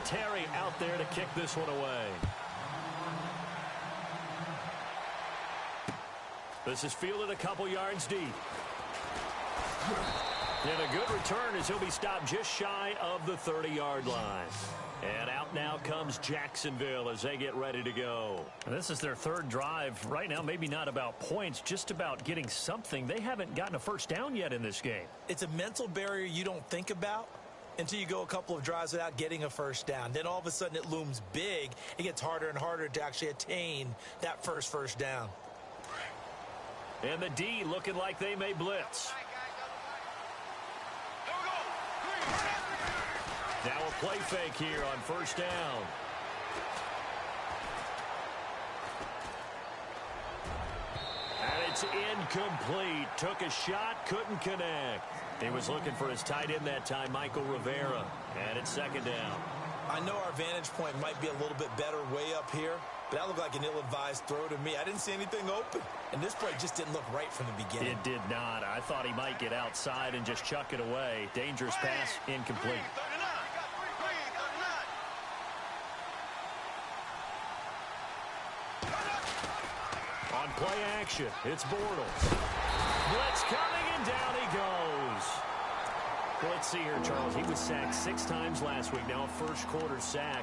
Vinatieri out there to kick this one away. This is fielded a couple yards deep. And a good return as he'll be stopped just shy of the 30-yard line. And out now comes Jacksonville as they get ready to go. This is their third drive. Right now, maybe not about points, just about getting something. They haven't gotten a first down yet in this game. It's a mental barrier you don't think about until you go a couple of drives without getting a first down. Then all of a sudden it looms big. It gets harder and harder to actually attain that first down. And the D looking like they may blitz. Now a play fake here on first down. And it's incomplete. Took a shot, couldn't connect. He was looking for his tight end that time, Michael Rivera. And it's second down. I know our vantage point might be a little bit better way up here, but that looked like an ill-advised throw to me. I didn't see anything open. And this play just didn't look right from the beginning. It did not. I thought he might get outside and just chuck it away. Dangerous pass, incomplete. On play action, it's Bortles. Blitz coming, and down he goes. Well, let's see here, Charles. He was sacked 6 times last week. Now a first-quarter sack.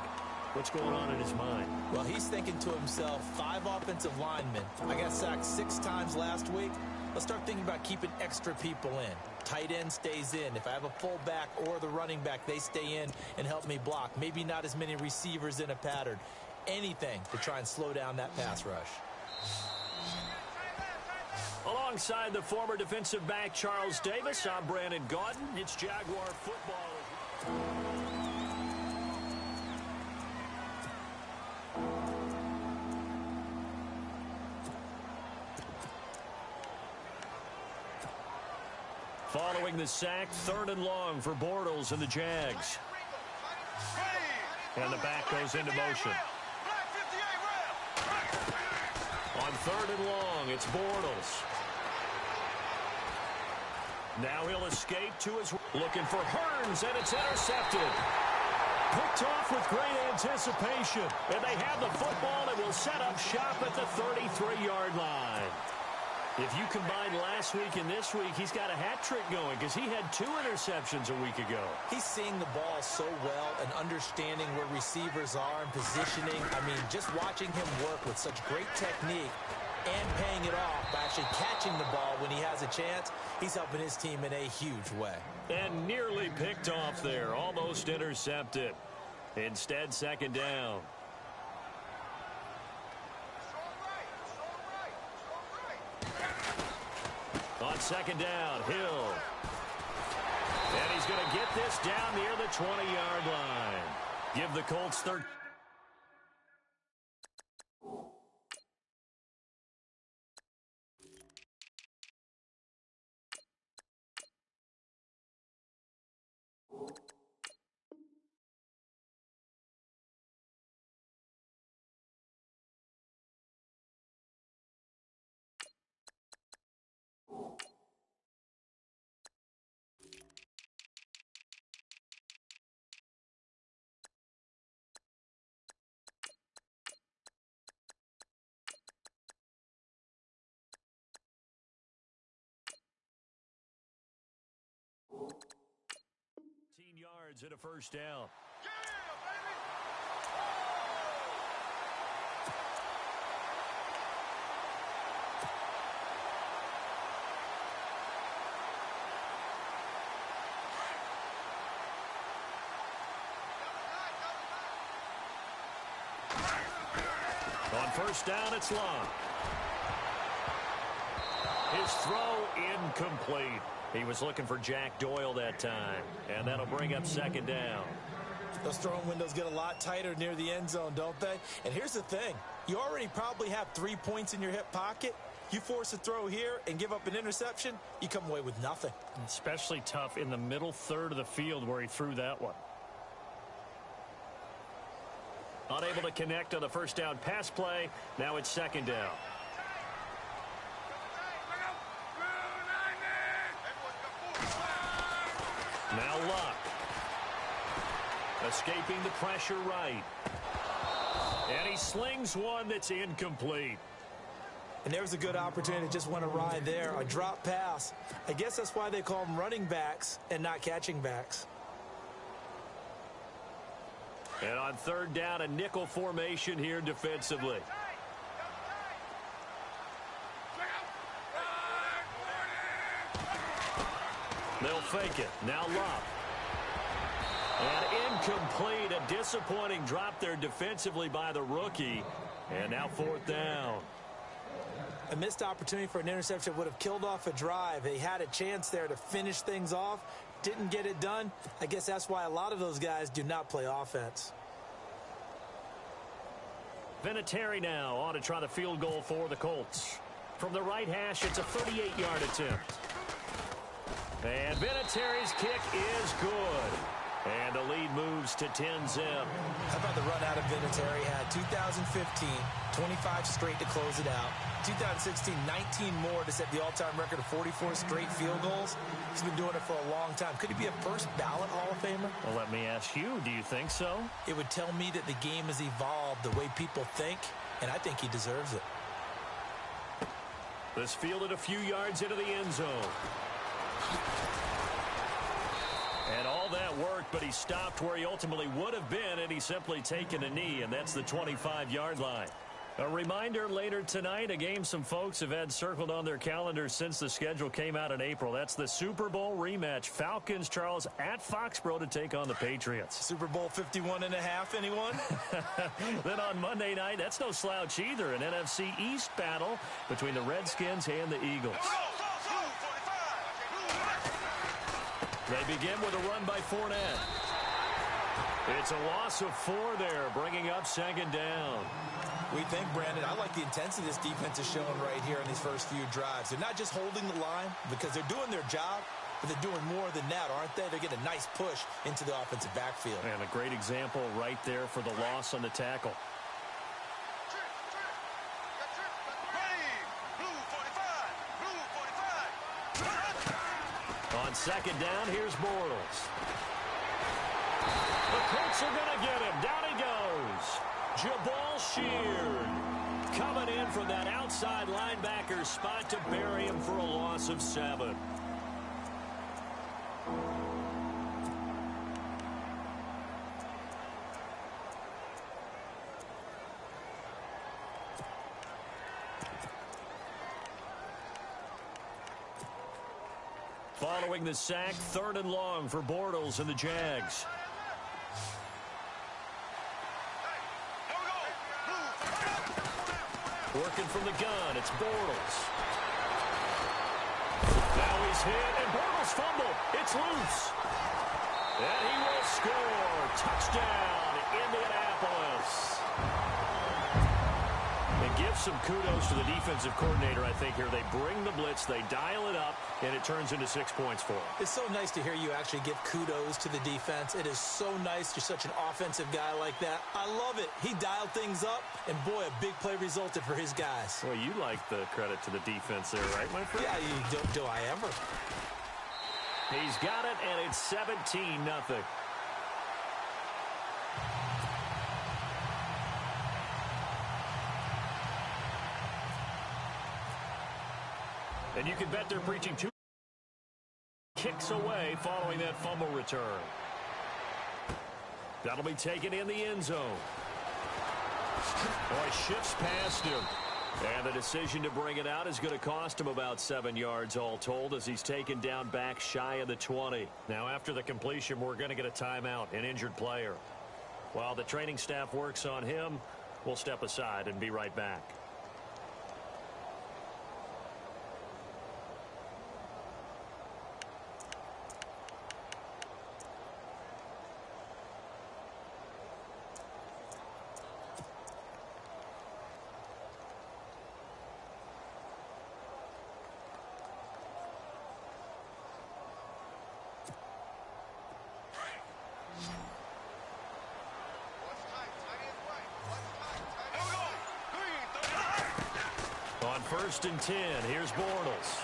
What's going on in his mind? Well, he's thinking to himself, 5 offensive linemen. I got sacked 6 times last week. Let's start thinking about keeping extra people in. Tight end stays in. If I have a fullback or the running back, they stay in and help me block. Maybe not as many receivers in a pattern. Anything to try and slow down that pass rush. Alongside the former defensive back Charles Davis, I'm Brandon Gaudin. It's Jaguar football. Following the sack, 3rd and long for Bortles and the Jags. And the back goes into motion. On 3rd and long, it's Bortles. Now he'll escape to his... Looking for Hearns, and it's intercepted. Picked off with great anticipation. And they have the football and will set up shop at the 33-yard line. If you combine last week and this week, he's got a hat trick going because he had 2 interceptions a week ago. He's seeing the ball so well and understanding where receivers are and positioning. I mean, just watching him work with such great technique and paying it off by actually catching the ball when he has a chance, he's helping his team in a huge way. And nearly picked off there, almost intercepted. Instead, 2nd down. On 2nd down, Hill. And he's going to get this down near the 20-yard line. Give the Colts 13. Yards at a first down. On first down, it's Long. His throw incomplete. He was looking for Jack Doyle that time, and that'll bring up 2nd down. Those throwing windows get a lot tighter near the end zone, don't they? And here's the thing. You already probably have 3 points in your hip pocket. You force a throw here and give up an interception, you come away with nothing. Especially tough in the middle third of the field where he threw that one. Unable to connect on the first down pass play. Now it's 2nd down. Now Luck. Escaping the pressure right. And he slings one that's incomplete. And there's a good opportunity to just went awry there. A drop pass. I guess that's why they call them running backs and not catching backs. And on third down, a nickel formation here defensively. They'll fake it. Now Love. And incomplete. A disappointing drop there defensively by the rookie. And now fourth down. A missed opportunity for an interception would have killed off a drive. They had a chance there to finish things off. Didn't get it done. I guess that's why a lot of those guys do not play offense. Vinatieri now on to try the field goal for the Colts. From the right hash, it's a 38-yard attempt. And Vinatieri's kick is good. And the lead moves to 10-zip. How about the run out of Vinatieri? Had 2015, 25 straight to close it out. 2016, 19 more to set the all-time record of 44 straight field goals. He's been doing it for a long time. Could he be a first-ballot Hall of Famer? Well, let me ask you, do you think so? It would tell me that the game has evolved the way people think, and I think he deserves it. This fielded a few yards into the end zone. And all that worked, but he stopped where he ultimately would have been, and he's simply taken a knee, and that's the 25-yard line. A reminder later tonight, a game some folks have had circled on their calendars since the schedule came out in April. That's the Super Bowl rematch. Falcons, Charles, at Foxborough to take on the Patriots. Super Bowl 51 and a half, anyone? Then on Monday night, that's no slouch either. An NFC East battle between the Redskins and the Eagles. They begin with a run by Fournette. It's a loss of 4 there, bringing up second down. We think, Brandon, I like the intensity this defense is showing right here in these first few drives. They're not just holding the line because they're doing their job, but they're doing more than that, aren't they? They're getting a nice push into the offensive backfield. And a great example right there for the loss on the tackle. On second down, here's Bortles. The Colts are going to get him. Down he goes. Jabal Sheard coming in from that outside linebacker spot to bury him for a loss of 7. Following the sack, 3rd and long for Bortles and the Jags. Working from the gun, it's Bortles. Now he's hit, and Bortles fumbled. It's loose. And he will score. Touchdown, Indianapolis. And give some kudos to the defensive coordinator, I think, here. They bring the blitz, they dial it up, and it turns into 6 points for them. It's so nice to hear you actually give kudos to the defense. It is so nice. You're such an offensive guy like that. I love it. He dialed things up, and boy, a big play resulted for his guys. Well, you like the credit to the defense there, right, my friend? Yeah, do I ever? He's got it, and it's 17-0. And you can bet they're preaching 2 kicks away following that fumble return. That'll be taken in the end zone. Boy, shifts past him. And the decision to bring it out is going to cost him about 7 yards all told as he's taken down back shy of the 20. Now, after the completion, we're going to get a timeout, an injured player. While the training staff works on him, we'll step aside and be right back. On 1st and 10, here's Bortles.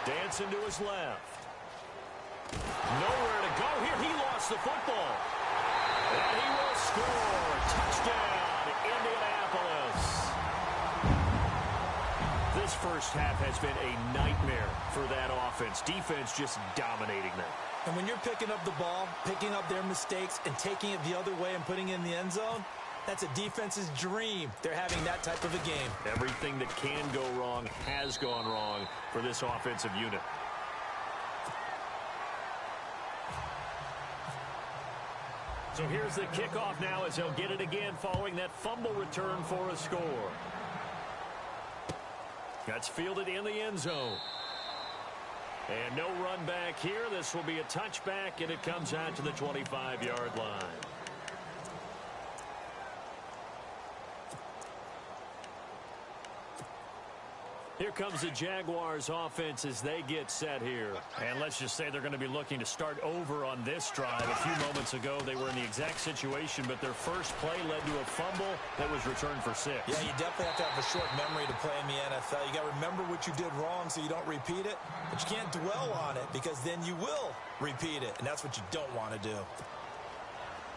Dancing to his left. Nowhere to go here. He lost lost the football. And he will score. Touchdown, Indianapolis. This first half has been a nightmare for that offense. Defense just dominating them. And when you're picking up the ball, picking up their mistakes, and taking it the other way and putting it in the end zone, that's a defense's dream. They're having that type of a game. Everything that can go wrong has gone wrong for this offensive unit. So here's the kickoff now as they'll get it again following that fumble return for a score. That's fielded in the end zone. And no run back here. This will be a touchback, and it comes out to the 25-yard line. Here comes the Jaguars offense as they get set here. And let's just say they're going to be looking to start over on this drive. A few moments ago, they were in the exact situation, but their first play led to a fumble that was returned for 6. Yeah, you definitely have to have a short memory to play in the NFL. You got to remember what you did wrong so you don't repeat it, but you can't dwell on it because then you will repeat it, and that's what you don't want to do.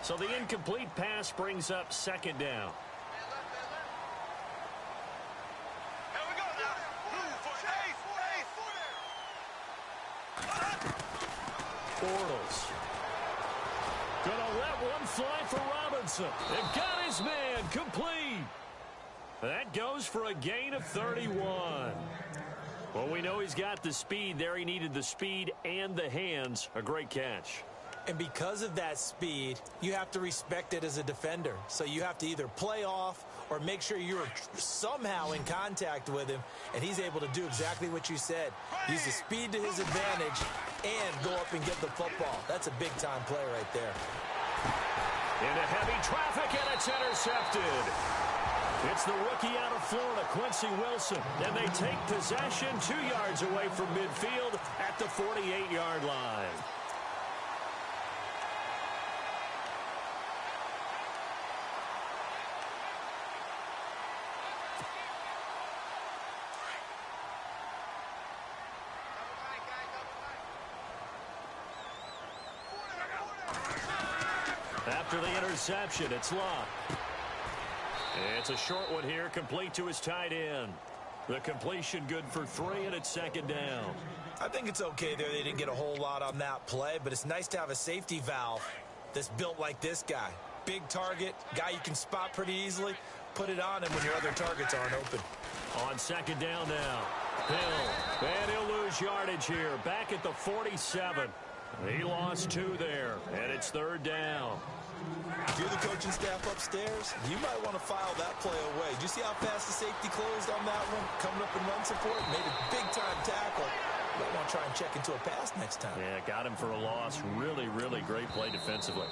So the incomplete pass brings up second down. Bortles. Gonna let one fly for Robinson. It got his man complete. That goes for a gain of 31. Well, we know he's got the speed there. He needed the speed and the hands. A great catch. And because of that speed, you have to respect it as a defender. So you have to either play off or make sure you're somehow in contact with him, and he's able to do exactly what you said. Use the speed to his advantage and go up and get the football. That's a big-time play right there. Into heavy traffic, and it's intercepted. It's the rookie out of Florida, Quincy Wilson. And they take possession 2 yards away from midfield at the 48-yard line. After the interception, it's Locke. It's a short one here, complete to his tight end. The completion good for 3, and it's second down. I think it's okay there. They didn't get a whole lot on that play, but it's nice to have a safety valve that's built like this guy. Big target, guy you can spot pretty easily. Put it on him when your other targets aren't open. On second down now, Hill. And he'll lose yardage here. Back at the 47. He lost 2 there, and it's third down. If you're the coaching staff upstairs, you might want to file that play away. Did you see how fast the safety closed on that one? Coming up in run support, made a big-time tackle. You might want to try and check into a pass next time. Yeah, got him for a loss. Really, really great play defensively.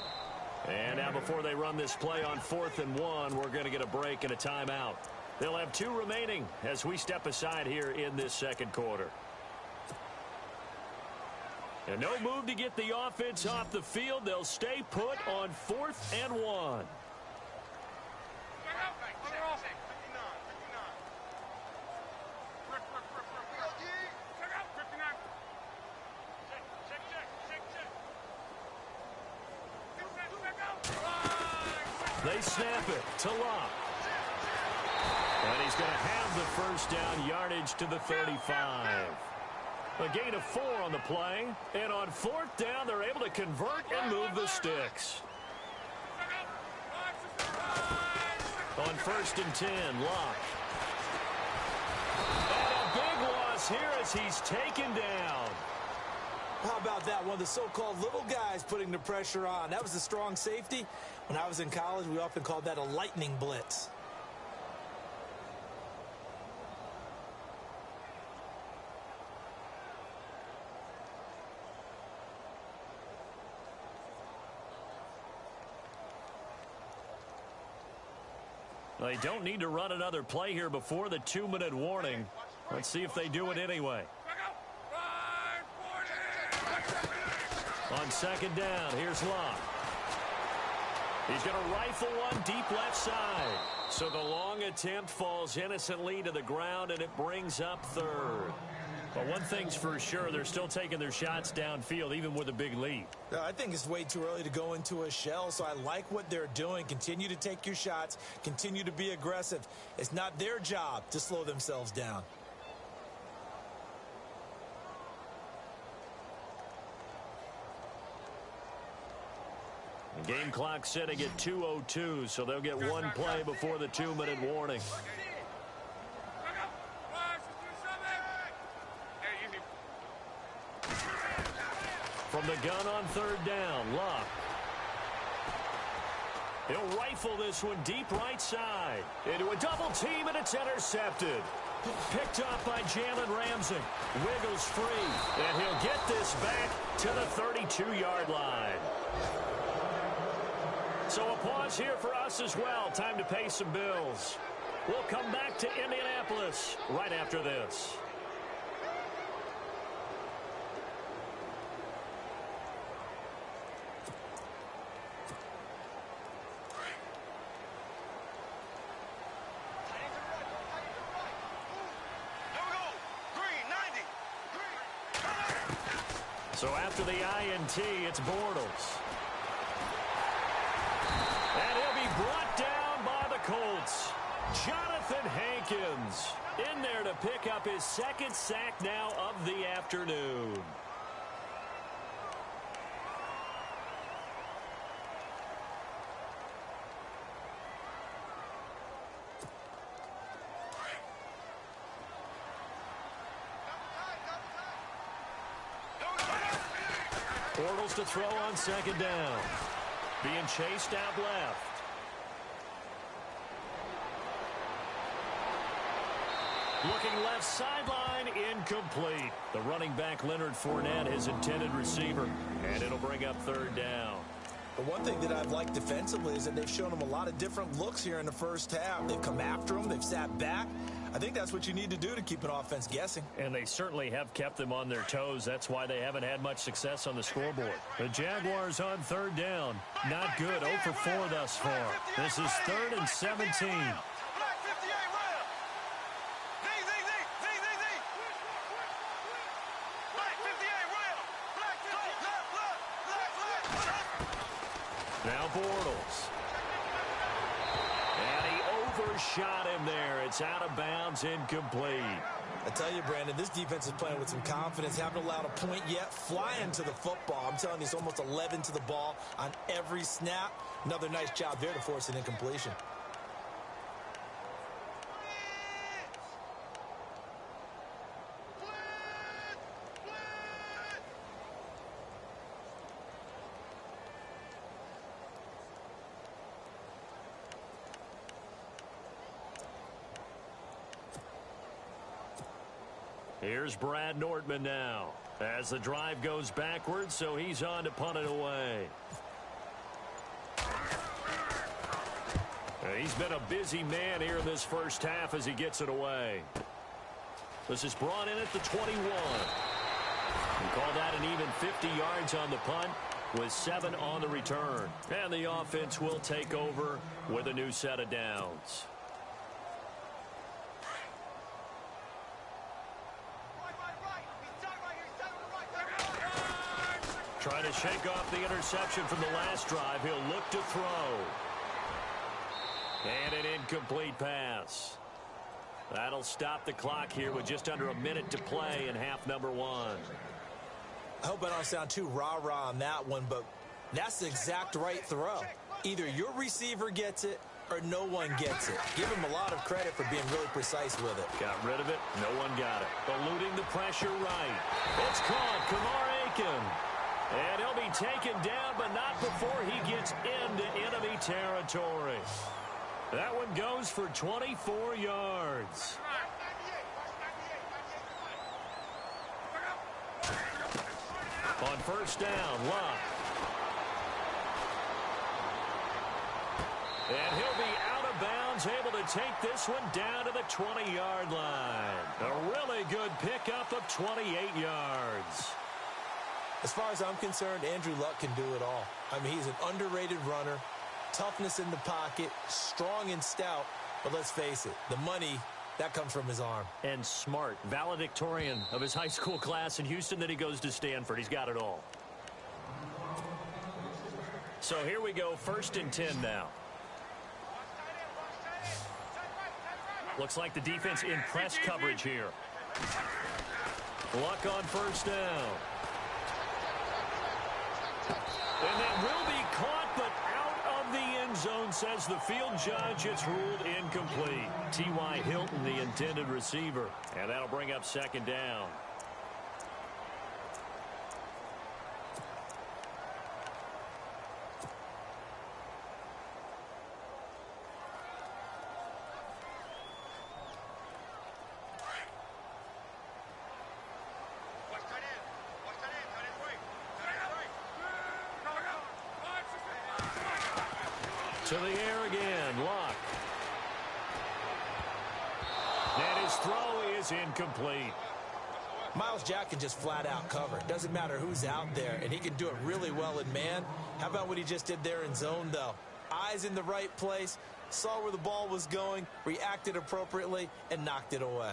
And now before they run this play on 4th and 1, we're going to get a break and a timeout. They'll have 2 remaining as we step aside here in this second quarter. And no move to get the offense off the field. They'll stay put on 4th and 1. They snap it to Locke. And he's going to have the first down, yardage to the 35. A gain of 4 on the play. And on 4th down, they're able to convert and move the sticks. On 1st and 10, Locke. And a big loss here as he's taken down. How about that? One of the so-called little guys putting the pressure on. That was a strong safety. When I was in college, we often called that a lightning blitz. They don't need to run another play here before the 2-minute warning. Let's see if they do it anyway. On second down, here's Locke. He's going to rifle one deep left side. So the long attempt falls innocently to the ground, and it brings up 3rd. Well, one thing's for sure, they're still taking their shots downfield, even with a big lead. I think it's way too early to go into a shell, so I like what they're doing. Continue to take your shots. Continue to be aggressive. It's not their job to slow themselves down. The game clock setting at 2:02, so they'll get one play before the 2-minute warning. From the gun on third down, Luck. He'll rifle this one deep right side. Into a double team, and it's intercepted. Picked up by Jalen Ramsey. Wiggles free, and he'll get this back to the 32-yard line. So a pause here for us as well. Time to pay some bills. We'll come back to Indianapolis right after this. So after the INT, it's Bortles. And he'll be brought down by the Colts. Jonathan Hankins in there to pick up his second sack now of the afternoon. Bortles to throw on second down. Being chased out left. Looking left sideline, incomplete. The running back, Leonard Fournette, his intended receiver. And it'll bring up third down. The one thing that I've liked defensively is that they've shown them a lot of different looks here in the first half. They've come after them. They've sat back. I think that's what you need to do to keep an offense guessing. And they certainly have kept them on their toes. That's why they haven't had much success on the scoreboard. The Jaguars on third down. Not good. 0 for 4 thus far. This is 3rd and 17. Now Bortles. And he overshot him there. It's out of bounds, incomplete. I tell you, Brandon, this defense is playing with some confidence. Haven't allowed a point yet. Flying to the football. I'm telling you, it's almost 11 to the ball on every snap. Another nice job there to force an incompletion. Here's Brad Nordman now as the drive goes backwards, so he's on to punt it away. He's been a busy man here in this first half as he gets it away. This is brought in at the 21. We call that an even 50 yards on the punt with 7 on the return. And the offense will take over with a new set of downs. Trying to shake off the interception from the last drive. He'll look to throw. And an incomplete pass. That'll stop the clock here with just under a minute to play in half number 1. I hope I don't sound too rah-rah on that one, but that's the exact right throw. Either your receiver gets it or no one gets it. Give him a lot of credit for being really precise with it. Got rid of it. No one got it. Eluding the pressure right. It's caught. Kamar Aiken. And he'll be taken down, but not before he gets into enemy territory. That one goes for 24 yards. On first down, Luck. And he'll be out of bounds, able to take this one down to the 20-yard line. A really good pickup of 28 yards. As far as I'm concerned, Andrew Luck can do it all. I mean, he's an underrated runner, toughness in the pocket, strong and stout. But let's face it, the money That comes from his arm. And smart, valedictorian of his high school class in Houston. Then he goes to Stanford. He's got it all. So here we go, 1st and 10 now. Looks like the defense in press coverage here. Luck on 1st down. And that will be caught, but out of the end zone, says the field judge. It's ruled incomplete. T.Y. Hilton, the intended receiver. And that'll bring up 2nd down. To the air again, Luck. And his throw is incomplete. Myles Jack can just flat out cover. Doesn't matter who's out there, and he can do it really well in man. How about what he just did there in zone, though? Eyes in the right place, saw where the ball was going, reacted appropriately, and knocked it away.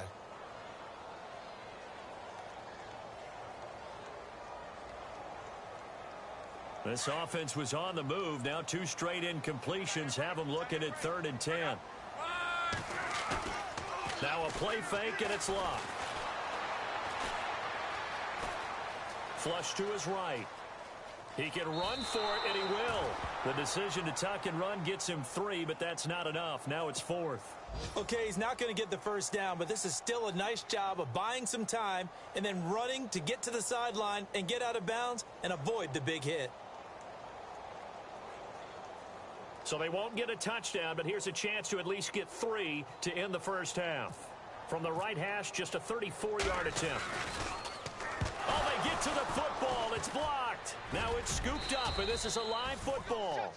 This offense was on the move. Now 2 straight incompletions have them looking at 3rd and 10. Now a play fake, and it's Luck. Flush to his right. He can run for it, and he will. The decision to tuck and run gets him 3, but that's not enough. Now it's 4th. Okay, he's not going to get the 1st down, but this is still a nice job of buying some time and then running to get to the sideline and get out of bounds and avoid the big hit. So they won't get a touchdown, but here's a chance to at least get 3 to end the 1st half. From the right hash, just a 34-yard attempt. Oh, they get to the football. It's blocked. Now it's scooped up, and this is a live football.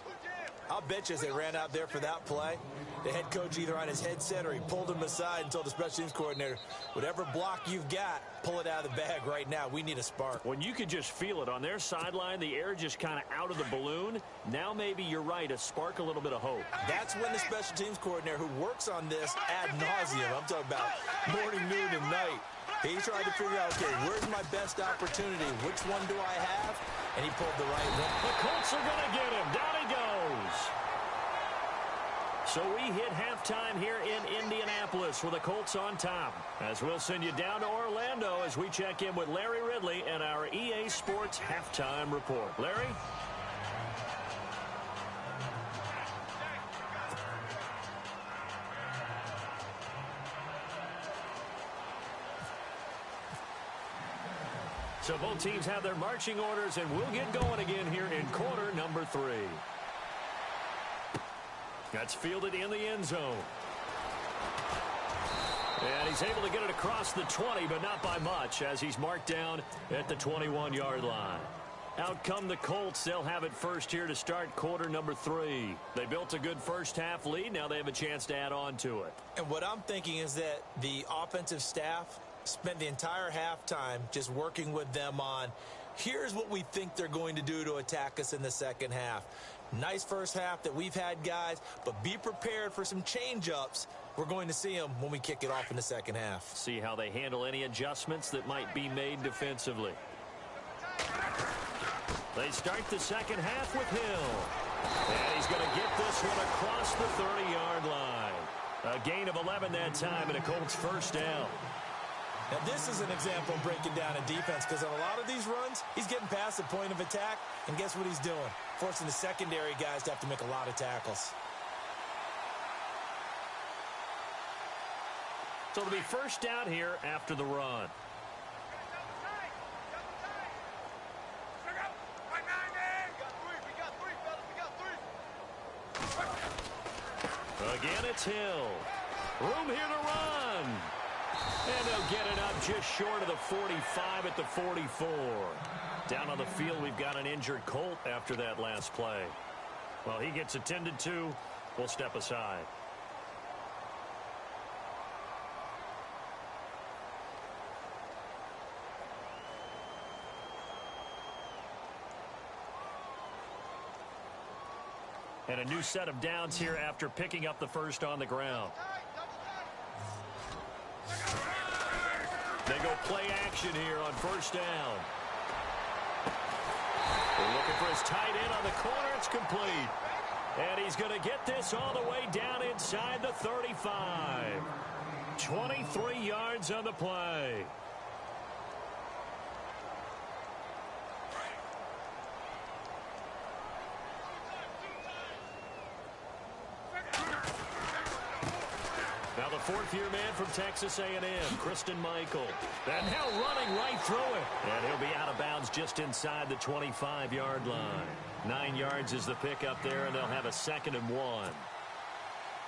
I'll bet you as they ran out there for that play, the head coach either on his headset or he pulled him aside and told the special teams coordinator, whatever block you've got, pull it out of the bag right now. We need a spark. When you could just feel it on their sideline, the air just kind of out of the balloon. Now maybe you're right, a spark, a little bit of hope. That's when the special teams coordinator who works on this ad nauseum, I'm talking about morning, noon, and night, he tried to figure out, okay, where's my best opportunity? Which one do I have? And he pulled the right one. The Colts are going to get him. Down he goes. So we hit halftime here in Indianapolis with the Colts on top. As we'll send you down to Orlando as we check in with Larry Ridley and our EA Sports Halftime Report. Larry? So both teams have their marching orders, and we'll get going again here in quarter number 3. That's fielded in the end zone. And he's able to get it across the 20, but not by much, as he's marked down at the 21-yard line. Out come the Colts. They'll have it first here to start quarter number 3. They built a good first-half lead. Now they have a chance to add on to it. And what I'm thinking is that the offensive staff spent the entire halftime just working with them on, here's what we think they're going to do to attack us in the second half. Nice first half that we've had, guys, but be prepared for some change-ups. We're going to see them when we kick it off in the second half. See how they handle any adjustments that might be made defensively. They start the second half with Hill. And he's going to get this one across the 30-yard line. A gain of 11 that time, and a Colts first down. Now, this is an example of breaking down a defense, because on a lot of these runs, he's getting past the point of attack, and guess what he's doing? Forcing the secondary guys to have to make a lot of tackles. So it'll be first down here after the run. Again, it's Hill. Room here to run. And they'll get it up just short of the 45 at the 44. Down on the field, we've got an injured Colt after that last play. Well, he gets attended to. We'll step aside. And a new set of downs here after picking up the first on the ground. They go play action here on first down. They're looking for his tight end on the corner. It's complete. And he's going to get this all the way down inside the 35. 23 yards on the play. Now the fourth-year man from Texas A&M, Christine Michael. And now running right through it. And he'll be out of bounds just inside the 25-yard line. 9 yards is the pickup there, and they'll have a 2nd and 1.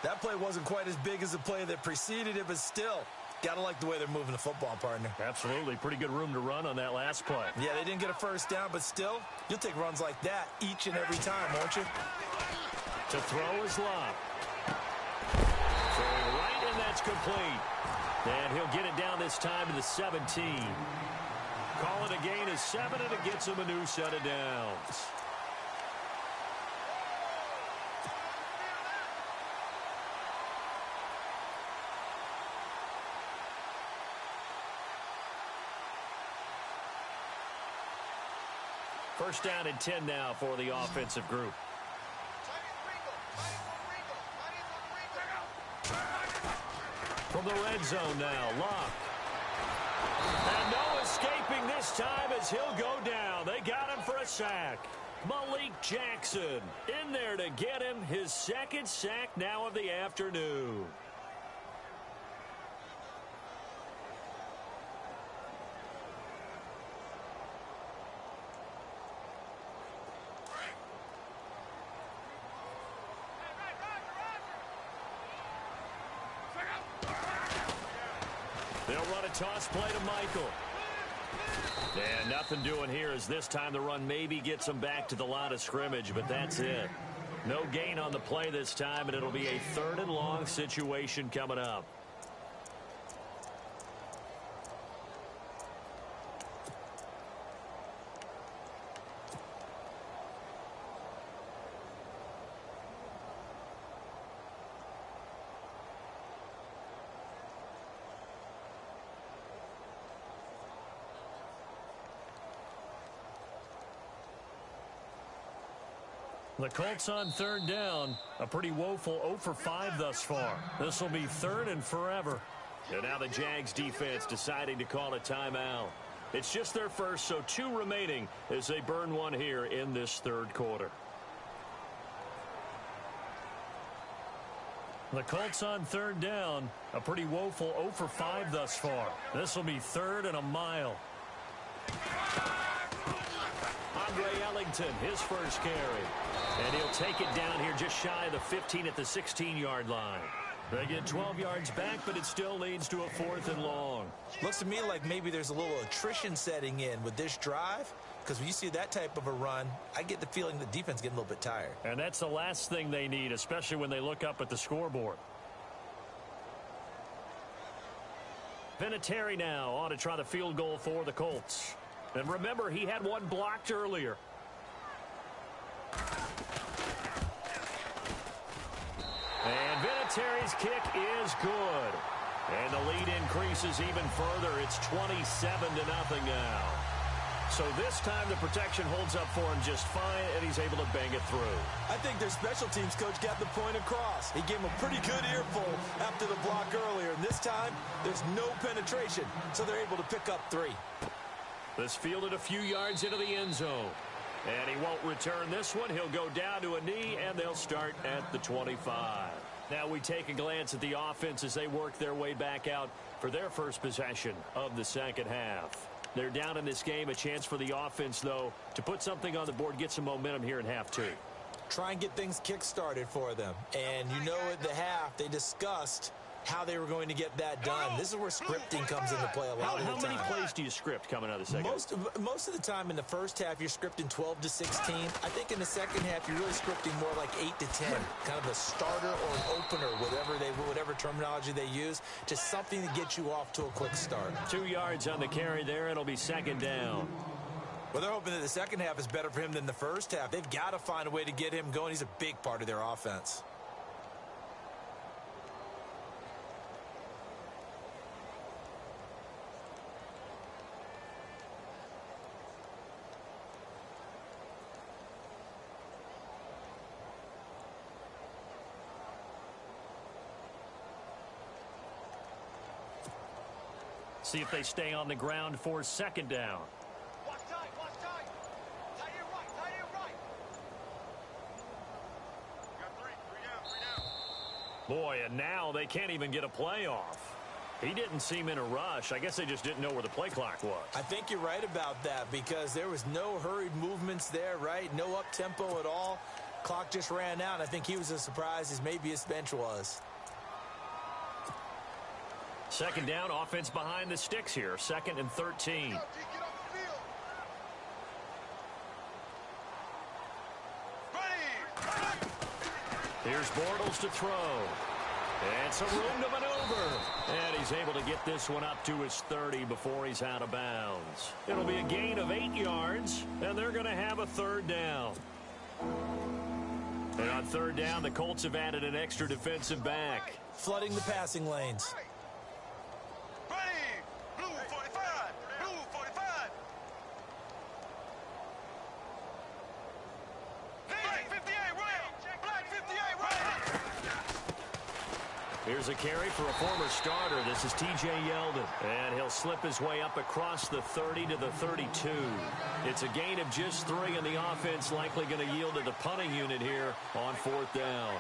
That play wasn't quite as big as the play that preceded it, but still, got to like the way they're moving the football, partner. Absolutely. Pretty good room to run on that last play. Yeah, they didn't get a first down, but still, you'll take runs like that each and every time, won't you? To throw is Locke. Throwing right, and that's complete. And he'll get it down this time to the 17. Call it a gain of 7, and it gets him a new set of downs. First down and 10 now for the offensive group. From the red zone now, Locke. And no escaping this time as he'll go down. They got him for a sack. Malik Jackson in there to get him his 2nd sack now of the afternoon. They'll run a toss play to Michael. And nothing doing here as this time the run maybe gets them back to the line of scrimmage, but that's it. No gain on the play this time, and it'll be a 3rd and long situation coming up. The Colts on 3rd down. A pretty woeful 0 for 5 thus far. This will be 3rd and forever. And now the Jags defense deciding to call a timeout. It's just their first, so 2 remaining as they burn one here in this 3rd quarter. The Colts on 3rd down. A pretty woeful 0 for 5 thus far. This will be 3rd and a mile. Andre Ellington, his first carry. And he'll take it down here just shy of the 15 at the 16-yard line. They get 12 yards back, but it still leads to a 4th and long. Looks to me like maybe there's a little attrition setting in with this drive, because when you see that type of a run, I get the feeling the defense is getting a little bit tired. And that's the last thing they need, especially when they look up at the scoreboard. Vinatieri now on to try the field goal for the Colts. And remember, he had one blocked earlier. And Vinatieri's kick is good. And the lead increases even further. It's 27-0 now. So this time the protection holds up for him just fine, and he's able to bang it through. I think their special teams coach got the point across. He gave him a pretty good earful after the block earlier. And this time, there's no penetration, so they're able to pick up 3. This fielded a few yards into the end zone. And he won't return this one. He'll go down to a knee, and they'll start at the 25. Now we take a glance at the offense as they work their way back out for their first possession of the 2nd half. They're down in this game. A chance for the offense, though, to put something on the board, get some momentum here in half 2. Try and get things kick-started for them. And you know at the half, they discussed how they were going to get that done. This is where scripting comes into play a lot of the time. How many plays do you script coming out of the second? Most of the time in the first half, you're scripting 12 to 16. I think in the second half, you're really scripting more like 8 to 10. Kind of a starter or an opener, whatever terminology they use. Just something to get you off to a quick start. 2 yards on the carry there. It'll be 2nd down. Well, they're hoping that the second half is better for him than the first half. They've got to find a way to get him going. He's a big part of their offense. See if they stay on the ground for second down. Watch tight, watch tight. Tight end right, tight end right. Got three down. Boy, and now they can't even get a play off. He didn't seem in a rush. I guess they just didn't know where the play clock was. I think you're right about that because there was no hurried movements there, right? No up-tempo at all. Clock just ran out. I think he was as surprised as maybe his bench was. Second down, offense behind the sticks here. 2nd and 13. Get off the field. Ready. Here's Bortles to throw. And some room to maneuver. And he's able to get this one up to his 30 before he's out of bounds. It'll be a gain of 8 yards, and they're going to have a 3rd down. And on 3rd down, the Colts have added an extra defensive back. Flooding the passing lanes. Ready. Blue 45. Blue 45. Black 58 right. Black 58 right. Here's a carry for a former starter. This is T.J. Yeldon. And he'll slip his way up across the 30 to the 32. It's a gain of just 3, and the offense likely going to yield to the punting unit here on 4th down.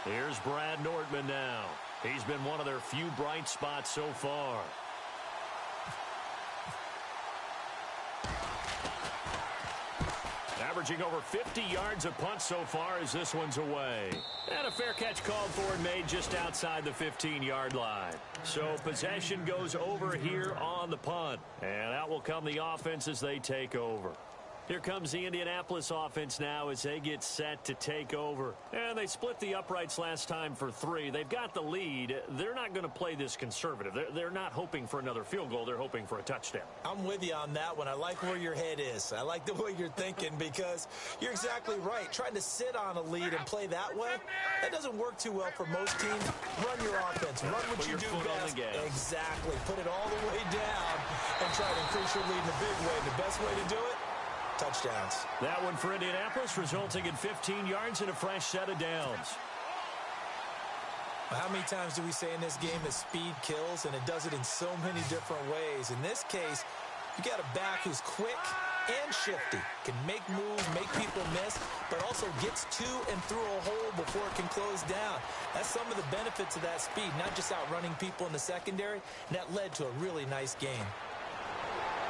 Here's Brad Nordman now. He's been one of their few bright spots so far. Averaging over 50 yards a punt so far as this one's away. And a fair catch called for and made just outside the 15-yard line. So possession goes over here on the punt. And out will come the offense as they take over. Here comes the Indianapolis offense now as they get set to take over. And they split the uprights last time for 3. They've got the lead. They're not going to play this conservative. They're not hoping for another field goal. They're hoping for a touchdown. I'm with you on that one. I like where your head is. I like the way you're thinking because you're exactly right. Trying to sit on a lead and play that way, that doesn't work too well for most teams. Run your offense. Run what you do best. Exactly. Put it all the way down and try to increase your lead in a big way. And the best way to do it, touchdowns. That one for Indianapolis, resulting in 15 yards and a fresh set of downs. How many times do we say in this game that speed kills, and it does it in so many different ways? In this case, you got a back who's quick and shifty, can make moves, make people miss, but also gets to and through a hole before it can close down. That's some of the benefits of that speed, not just outrunning people in the secondary, and that led to a really nice game.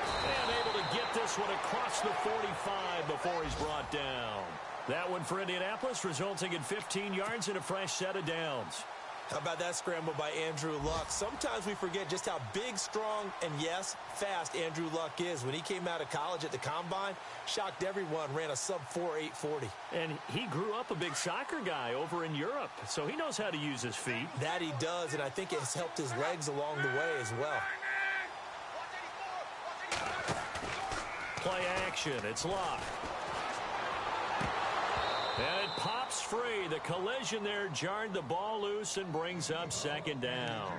And able to get this one across the 45 before he's brought down. That one for Indianapolis, resulting in 15 yards and a fresh set of downs. How about that scramble by Andrew Luck? Sometimes we forget just how big, strong, and yes, fast Andrew Luck is. When he came out of college at the Combine, shocked everyone, ran a sub-4 840. And he grew up a big soccer guy over in Europe, so he knows how to use his feet. That he does, and I think it has helped his legs along the way as well. Play action. It's Luck. And it pops free. The collision there jarred the ball loose and brings up second down.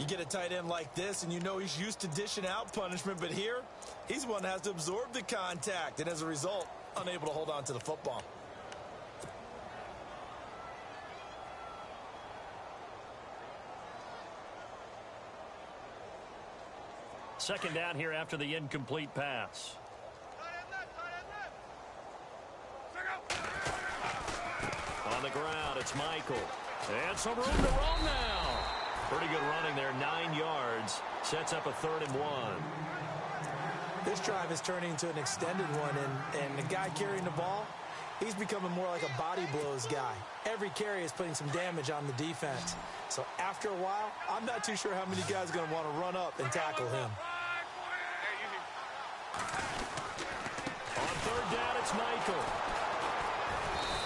You get a tight end like this, and you know he's used to dishing out punishment, but here, he's one that has to absorb the contact, and as a result, unable to hold on to the football. Second down here after the incomplete pass. On the ground, it's Michael. And some room to run now. Pretty good running there, 9 yards. Sets up a 3rd and 1. This drive is turning into an extended one, and the guy carrying the ball, he's becoming more like a body blows guy. Every carry is putting some damage on the defense. So after a while, I'm not too sure how many guys are going to want to run up and tackle him. On 3rd down, it's Michael.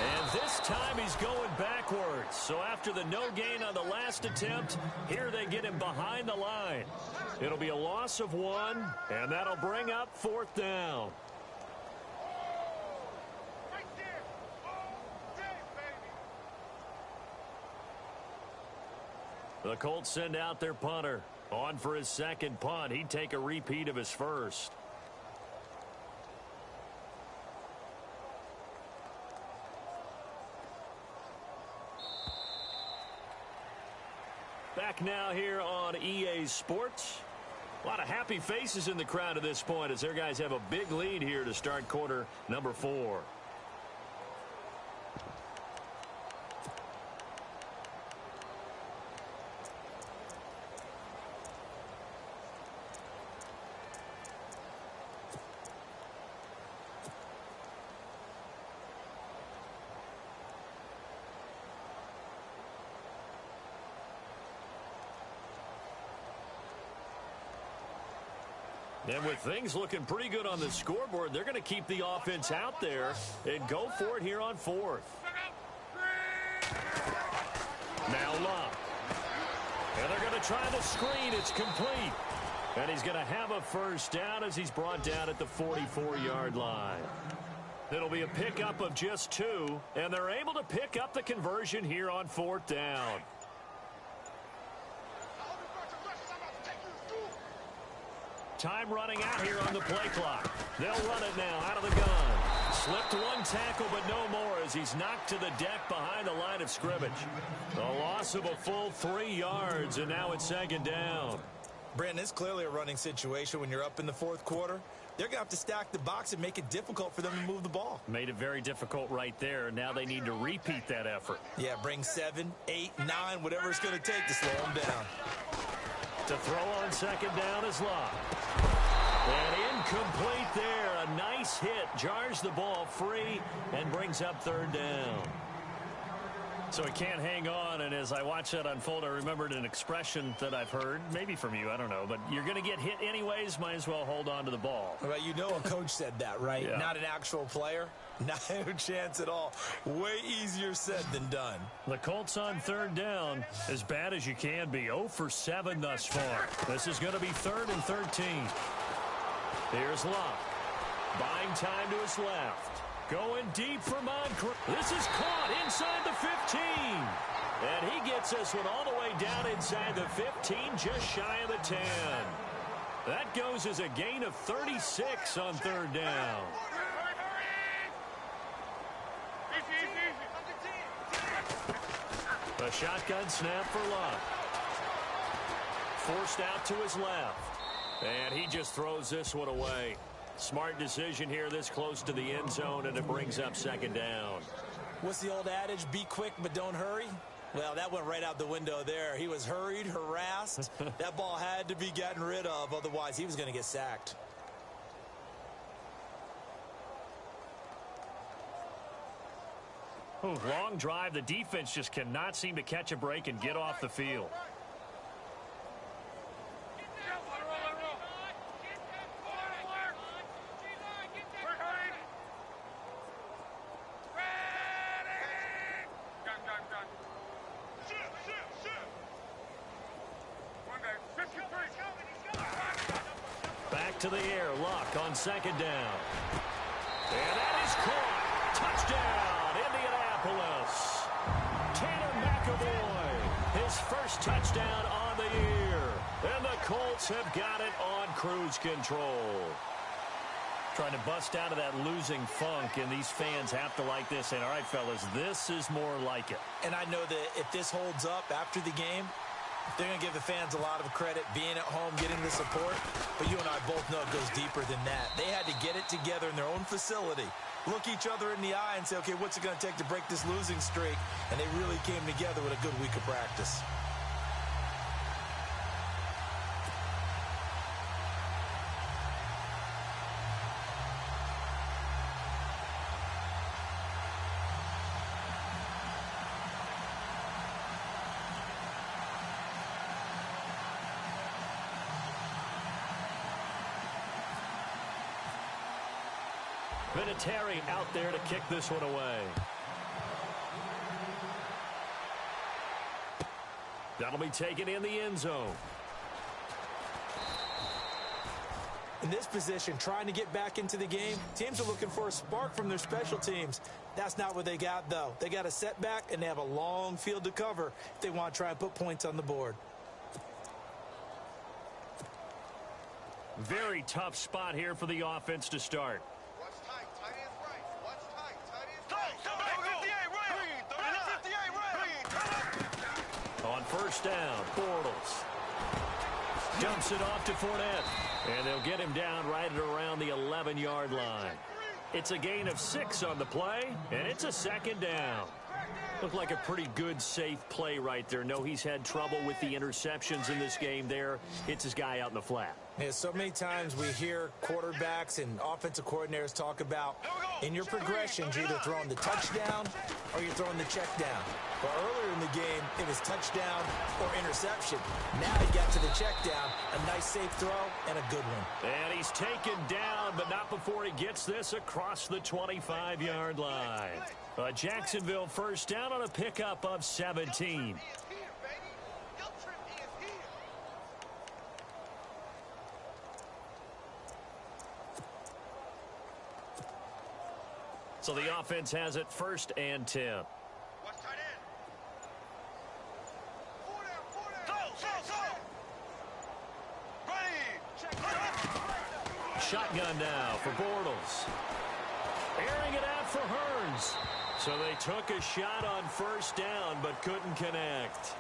And this time he's going backwards. So after the no gain on the last attempt, here they get him behind the line. It'll be a loss of 1, and that'll bring up 4th down. Right there. All day, baby. The Colts send out their punter. On for his second punt. He'd take a repeat of his first. Back now here on EA Sports. A lot of happy faces in the crowd at this point as their guys have a big lead here to start quarter number 4. And with things looking pretty good on the scoreboard, they're going to keep the offense out there and go for it here on 4th. Now Love. And they're going to try the screen. It's complete. And he's going to have a first down as he's brought down at the 44-yard line. It'll be a pickup of just 2, and they're able to pick up the conversion here on 4th down. Time running out here on the play clock. They'll run it now out of the gun. Slipped one tackle, but no more as he's knocked to the deck behind the line of scrimmage. A loss of a full 3 yards, and now it's 2nd down. Brandon, it's clearly a running situation when you're up in the 4th quarter. They're going to have to stack the box and make it difficult for them to move the ball. Made it very difficult right there. Now they need to repeat that effort. Yeah, bring 7, 8, 9, whatever it's going to take to slow them down. To throw on 2nd down is Love. And incomplete there. A nice hit. Jars the ball free and brings up 3rd down. So he can't hang on, and as I watch that unfold, I remembered an expression that I've heard, maybe from you, I don't know, but you're going to get hit anyways, might as well hold on to the ball. Well, you know a coach said that, right? Yeah. Not an actual player. Not a chance at all. Way easier said than done. The Colts on 3rd down, as bad as you can be. 0 for 7 thus far. This is going to be 3rd and 13. Here's Love. Buying time to his left. Going deep for Moncrief. This is caught inside the 15. And he gets this one all the way down inside the 15, just shy of the 10. That goes as a gain of 36 on 3rd down. A shotgun snap for Love. Forced out to his left. And he just throws this one away. Smart decision here this close to the end zone, and it brings up 2nd down. What's the old adage? Be quick, but don't hurry. Well, that went right out the window there. He was hurried, harassed. That ball had to be gotten rid of. Otherwise, he was going to get sacked. Ooh, long drive. The defense just cannot seem to catch a break and get off the field. Back to the air. Luck on 2nd down. And that is caught. Touchdown, Indianapolis. Tanner McAvoy, his first touchdown on the year. And the Colts have got it on cruise control. Trying to bust out of that losing funk, and these fans have to like this. And all right, fellas, this is more like it. And I know that if this holds up after the game, they're going to give the fans a lot of credit, being at home, getting the support. But you and I both know it goes deeper than that. They had to get it together in their own facility, look each other in the eye and say, okay, what's it going to take to break this losing streak? And they really came together with a good week of practice. Vinatieri out there to kick this one away. That'll be taken in the end zone. In this position, trying to get back into the game, teams are looking for a spark from their special teams. That's not what they got, though. They got a setback, and they have a long field to cover if they want to try and put points on the board. Very tough spot here for the offense to start. Watch tight. Tight ends right. Watch tight. Tight ends right. Go, 58 right. On first down, Bortles dumps it off to Fournette. And they'll get him down right at around the 11-yard line. It's a gain of 6 on the play, and it's a second down. Looked like a pretty good, safe play right there. No, he's had trouble with the interceptions in this game there. Hits his guy out in the flat. Yeah, so many times we hear quarterbacks and offensive coordinators talk about in your progressions, you're either throwing the touchdown or you're throwing the check down. But earlier in the game, it was touchdown or interception. Now he got to the check down, a nice safe throw, and a good one. And he's taken down, but not before he gets this across the 25-yard line. A Jacksonville first down on a pickup of 17. So the offense has it 1st and 10. Shotgun now for Bortles. Airing it out for Hurns. So they took a shot on first down but couldn't connect.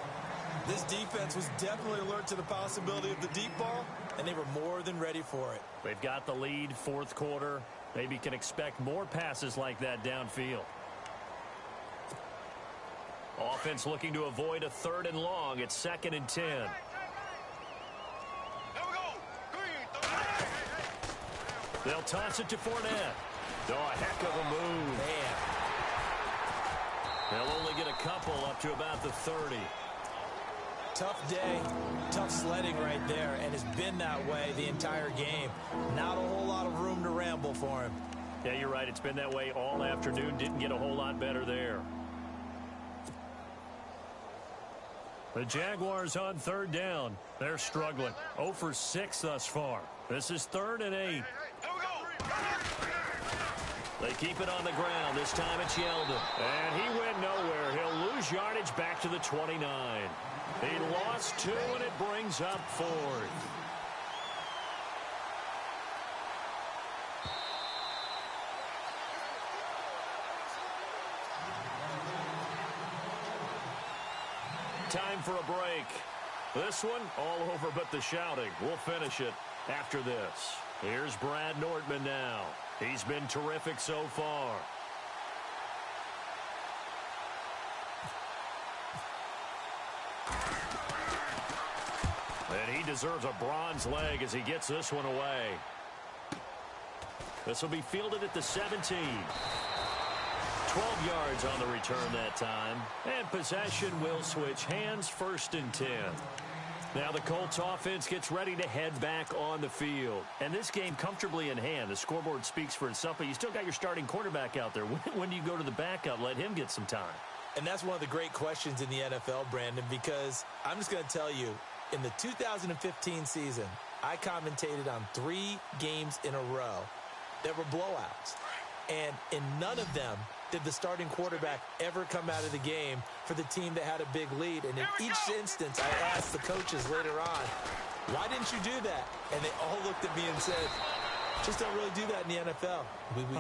This defense was definitely alert to the possibility of the deep ball, and they were more than ready for it. They've got the lead, 4th quarter. Maybe can expect more passes like that downfield. Offense looking to avoid a 3rd and long. It's 2nd and 10. They'll toss it to Fournette. Oh, a heck of a move. Man. They'll only get a couple up to about the 30. Tough day, tough sledding right there, and it's been that way the entire game. Not a whole lot of room to ramble for him. Yeah, you're right. It's been that way all afternoon. Didn't get a whole lot better there. The Jaguars on 3rd down. They're struggling. 0 for 6 thus far. This is 3rd and 8. They keep it on the ground. This time it's Yeldon. And he went nowhere. He'll lose yardage back to the 29. He lost 2, and it brings up 4th. Time for a break. This one, all over but the shouting. We'll finish it after this. Here's Brad Nordman now. He's been terrific so far. And he deserves a bronze leg as he gets this one away. This will be fielded at the 17. 12 yards on the return that time. And possession will switch hands, 1st and 10. Now the Colts offense gets ready to head back on the field. And this game comfortably in hand. The scoreboard speaks for itself, but you still got your starting quarterback out there. When do you go to the backup? Let him get some time. And that's one of the great questions in the NFL, Brandon, because I'm just going to tell you, in the 2015 season, I commentated on 3 games in a row that were blowouts. And in none of them did the starting quarterback ever come out of the game for the team that had a big lead. And in each instance, I asked the coaches later on, why didn't you do that? And they all looked at me and said, just don't really do that in the NFL.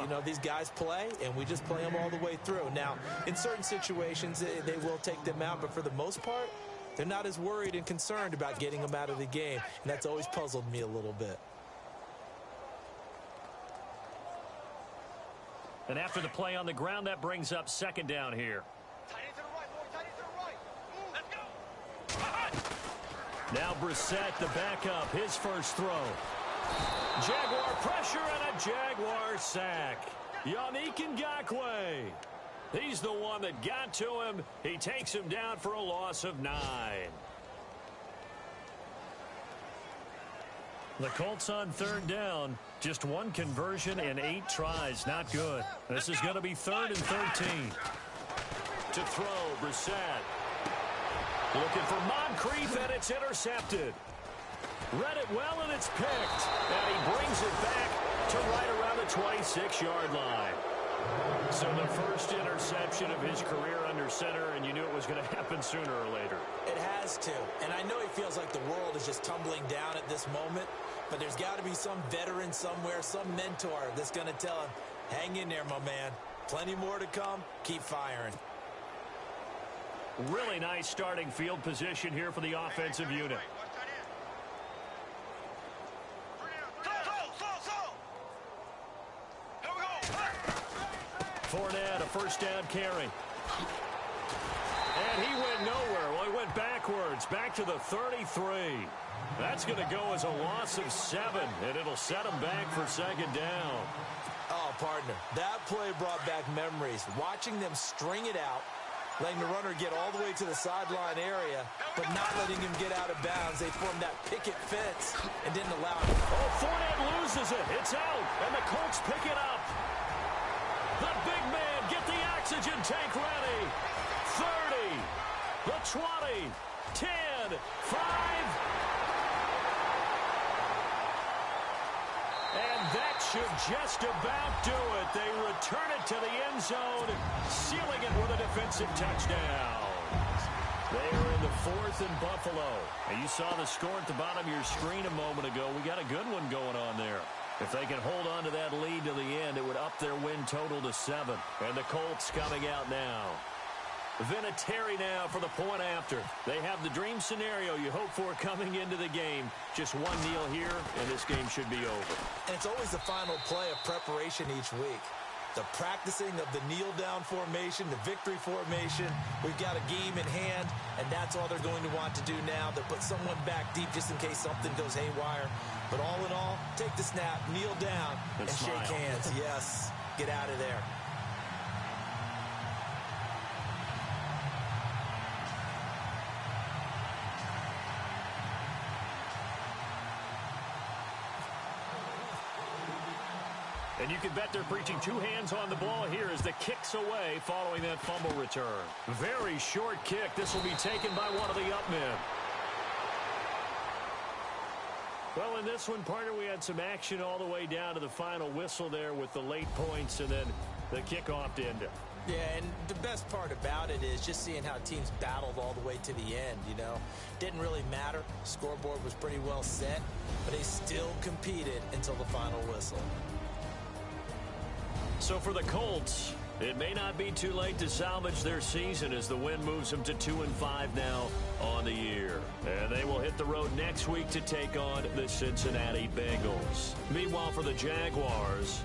You know, these guys play, and we just play them all the way through. Now, in certain situations, they will take them out, but for the most part, they're not as worried and concerned about getting them out of the game. And that's always puzzled me a little bit. And after the play on the ground, that brings up 2nd down here. Now Brissett, the backup, his first throw. Jaguar pressure and a Jaguar sack. Yannick Ngakoue. He's the one that got to him. He takes him down for a loss of 9. The Colts on 3rd down. Just 1 conversion in 8 tries. Not good. This is going to be 3rd and 13. To throw, Brissett. Looking for Moncrief, and it's intercepted. Read it well, and it's picked. And he brings it back to right around the 26-yard line. So the first interception of his career under center, and you knew it was going to happen sooner or later. It has to. And I know he feels like the world is just tumbling down at this moment, but there's got to be some veteran somewhere, some mentor that's going to tell him, hang in there, my man. Plenty more to come. Keep firing. Really nice starting field position here for the offensive unit. Fournette, a first down carry. And he went nowhere. Well, he went backwards, back to the 33. That's going to go as a loss of 7, and it'll set him back for second down. Oh, partner, that play brought back memories. Watching them string it out, letting the runner get all the way to the sideline area, but not letting him get out of bounds. They formed that picket fence and didn't allow it. Oh, Fournette loses it. It's out, and the Colts pick it up. The big man, get the oxygen tank ready. 30, the 20, 10, 5. And that should just about do it. They return it to the end zone, sealing it with a defensive touchdown. They are in the 4th and Buffalo. And you saw the score at the bottom of your screen a moment ago. We got a good one going on there. If they can hold on to that lead to the end, it would up their win total to 7. And the Colts coming out now. Vinatieri now for the point after. They have the dream scenario you hope for coming into the game. Just one kneel here, and this game should be over. And it's always the final play of preparation each week. The practicing of the kneel-down formation, the victory formation. We've got a game in hand, and that's all they're going to want to do now. They'll put someone back deep just in case something goes haywire. But all in all, take the snap, kneel down, and shake hands. Yes, get out of there. And you can bet they're preaching 2 hands on the ball here as the kick's away following that fumble return. Very short kick. This will be taken by one of the up men. Well, in this one, partner, we had some action all the way down to the final whistle there with the late points and then the kickoff to end it. Yeah, and the best part about it is just seeing how teams battled all the way to the end, you know. Didn't really matter. Scoreboard was pretty well set, but they still competed until the final whistle. So for the Colts, it may not be too late to salvage their season as the win moves them to 2-5 now on the year. And they will hit the road next week to take on the Cincinnati Bengals. Meanwhile, for the Jaguars,